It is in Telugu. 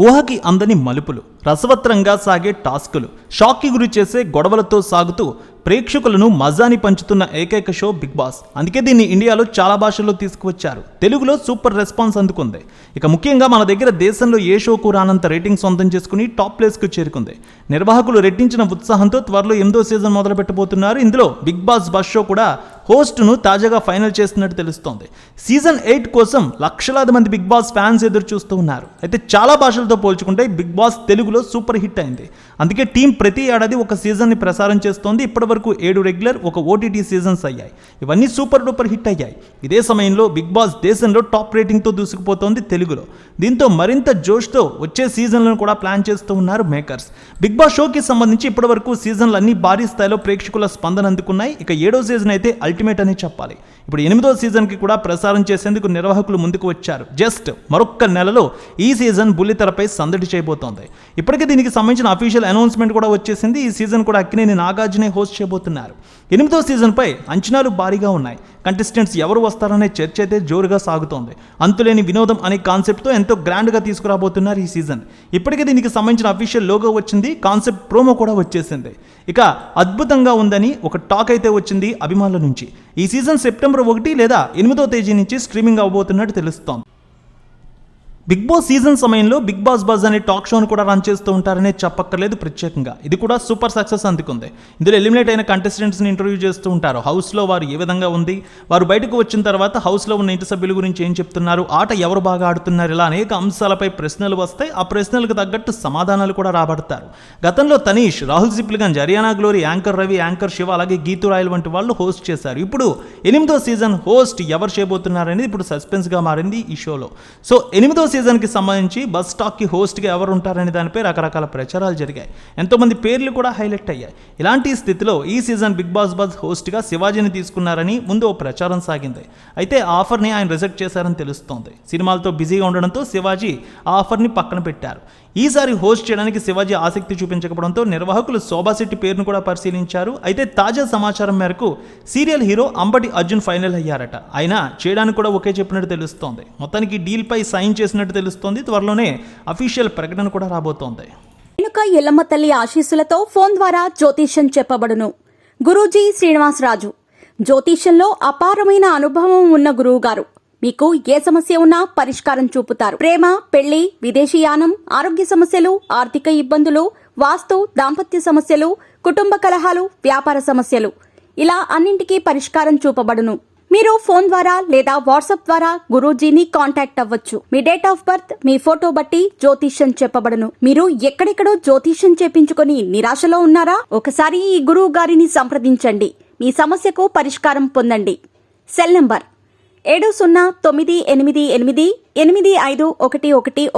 ఊహకి అందని మలుపులు, రసవత్రంగా సాగే టాస్కులు, షాక్కి గురి చేసే గొడవలతో సాగుతూ ప్రేక్షకులను మజాని పంచుతున్న ఏకైక షో బిగ్ బాస్. అందుకే దీన్ని ఇండియాలో చాలా భాషల్లో తీసుకువచ్చారు. తెలుగులో సూపర్ రెస్పాన్స్ అందుకుంది. ఇక ముఖ్యంగా మన దగ్గర దేశంలో ఏ షోకు రానంత రేటింగ్ సొంతం చేసుకుని టాప్ ప్లేస్కు చేరుకుంది. నిర్వాహకులు రెట్టించిన ఉత్సాహంతో త్వరలో 8వ సీజన్ మొదలు పెట్టబోతున్నారు. ఇందులో బిగ్ బాస్ బస్ షో కూడా హోస్ట్ను తాజాగా ఫైనల్ చేస్తున్నట్టు తెలుస్తోంది. సీజన్ 8 కోసం లక్షలాది మంది బిగ్ బాస్ ఫ్యాన్స్ ఎదురు చూస్తూ ఉన్నారు. అయితే చాలా భాషలతో పోల్చుకుంటే బిగ్ బాస్ తెలుగులో సూపర్ హిట్ అయింది. అందుకే టీం ప్రతి ఏడాది ఒక సీజన్ని ప్రసారం చేస్తోంది. ఇప్పటివరకు 7 రెగ్యులర్, ఒక ఓటీటీ సీజన్స్ అయ్యాయి. ఇవన్నీ సూపర్ డూపర్ హిట్ అయ్యాయి. ఇదే సమయంలో బిగ్ బాస్ దేశంలో టాప్ రేటింగ్తో దూసుకుపోతోంది తెలుగులో. దీంతో మరింత జోష్తో వచ్చే సీజన్లను కూడా ప్లాన్ చేస్తూ ఉన్నారు మేకర్స్. బిగ్ బాస్ షోకి సంబంధించి ఇప్పటివరకు సీజన్లు అన్ని భారీ స్థాయిలో ప్రేక్షకుల స్పందన అందుకున్నాయి. ఇక 7వ సీజన్ అయితే అల్టిమేట్ అని చెప్పాలి. ఇప్పుడు 8వ సీజన్కి కూడా ప్రసారం చేసేందుకు నిర్వాహకులు ముందుకు వచ్చారు. జస్ట్ మరొక్క నెలలో ఈ సీజన్ బుల్లితెరపై సందడి చేయబోతోంది. ఇప్పటికే దీనికి సంబంధించిన అఫీషియల్ అనౌన్స్మెంట్ కూడా వచ్చేసింది. ఈ సీజన్ కూడా అక్కినేని నాగార్జునే హోస్ట్ చేయబోతున్నారు. 8వ సీజన్పై అంచనాలు భారీగా ఉన్నాయి. కంటెస్టెంట్స్ ఎవరు వస్తారనే చర్చ అయితే జోరుగా సాగుతోంది. అంతులేని వినోదం అనే కాన్సెప్ట్తో ఎంతో గ్రాండ్గా తీసుకురాబోతున్నారు ఈ సీజన్. ఇప్పటికే దీనికి సంబంధించిన అఫీషియల్ లోగో వచ్చింది, కాన్సెప్ట్ ప్రోమో కూడా వచ్చేసింది. ఇక అద్భుతంగా ఉందని ఒక టాక్ అయితే వచ్చింది అభిమానుల నుంచి. ఈ సీజన్ సెప్టెంబర్ 1 లేదా 8వ తేదీ నుంచి స్ట్రీమింగ్ అవబోతున్నట్టు తెలుస్తోంది. బిగ్ బాస్ సీజన్ సమయంలో బిగ్ బాస్ బజ్ అనే టాక్ షోను కూడా రన్ చేస్తూ ఉంటారనే చెప్పక్కర్లేదు ప్రత్యేకంగా. ఇది కూడా సూపర్ సక్సెస్ అందుకుంది. ఇందులో ఎలిమినేట్ అయిన కంటెస్టెంట్స్ని ఇంటర్వ్యూ చేస్తూ ఉంటారు. హౌస్లో వారు ఏ విధంగా ఉంది, వారు బయటకు వచ్చిన తర్వాత హౌస్లో ఉన్న ఇంటి సభ్యుల గురించి ఏం చెప్తున్నారు, ఆట ఎవరు బాగా ఆడుతున్నారు, ఇలా అనేక అంశాలపై ప్రశ్నలు వస్తాయి. ఆ ప్రశ్నలకు తగ్గట్టు సమాధానాలు కూడా రాబడతారు. గతంలో Tanish, Rahul Sipligunj, Hariyana Glory, anchor Ravi, anchor Shiva, అలాగే గీతూ రాయల్ వంటి వాళ్ళు హోస్ట్ చేశారు. ఇప్పుడు 8వ సీజన్ హోస్ట్ ఎవరు చేయబోతున్నారనేది ఇప్పుడు సస్పెన్స్గా మారింది ఈ షోలో. సో 8వ సీజన్కి సంబంధించి బస్ టాక్కి హోస్ట్గా ఎవరు ఉంటారనే దానిపై రకరకాల ప్రచారాలు జరిగాయి. ఎంతోమంది పేర్లు కూడా హైలైట్ అయ్యాయి. ఇలాంటి స్థితిలో ఈ సీజన్ బిగ్ బాస్ బజ్ హోస్ట్గా శివాజీని తీసుకున్నారని ముందు ఓ ప్రచారం సాగింది. అయితే ఆ ఆఫర్ని ఆయన రిజెక్ట్ చేశారని తెలుస్తోంది. సినిమాలతో బిజీగా ఉండడంతో శివాజీ ఆ ఆఫర్ని పక్కన పెట్టారు. ఈసారి హోస్ట్ చేయడానికి శివాజీ ఆసక్తి చూపించకపోవడంతో నిర్వాహకులు శోభాశెట్టి పేరును కూడా పరిశీలించారు. అయితే తాజా సమాచారం మేరకు serial hero Ambati Arjun final అయ్యారట. ఆయన చేయడానికి కూడా ఒకే చెప్పినట్టు తెలుస్తోంది. మొత్తానికి డీల్పై సైన్ చేసినట్టు తెలుస్తోంది. త్వరలోనే అఫీషియల్ ప్రకటన కూడా రాబోతోంది. రేణుక ఎల్లమ్మ తల్లి ఆశీస్సులతో ఫోన్ ద్వారా జ్యోతిష్యం చెప్పబడును. గురూజీ శ్రీనివాసరాజు. జ్యోతిష్యంలో అపారమైన అనుభవం ఉన్న గురువు గారు మీకు ఏ సమస్య ఉన్నా పరిష్కారం చూపుతారు. ప్రేమ, పెళ్లి, విదేశీయానం, ఆరోగ్య సమస్యలు, ఆర్థిక ఇబ్బందులు, వాస్తు, దాంపత్య సమస్యలు, కుటుంబ కలహాలు, వ్యాపార సమస్యలు, ఇలా అన్నింటికీ పరిష్కారం చూపబడును. మీరు ఫోన్ ద్వారా లేదా వాట్సాప్ ద్వారా గురూజీని కాంటాక్ట్ అవ్వచ్చు. మీ డేట్ ఆఫ్ బర్త్, మీ ఫోటో బట్టి జ్యోతిష్యం చెప్పబడును. మీరు ఎక్కడెక్కడో జ్యోతిష్యం చేపించుకొని నిరాశలో ఉన్నారా? ఒకసారి ఈ గురువు గారిని సంప్రదించండి. మీ సమస్యకు పరిష్కారం పొందండి. Cell number 7098888511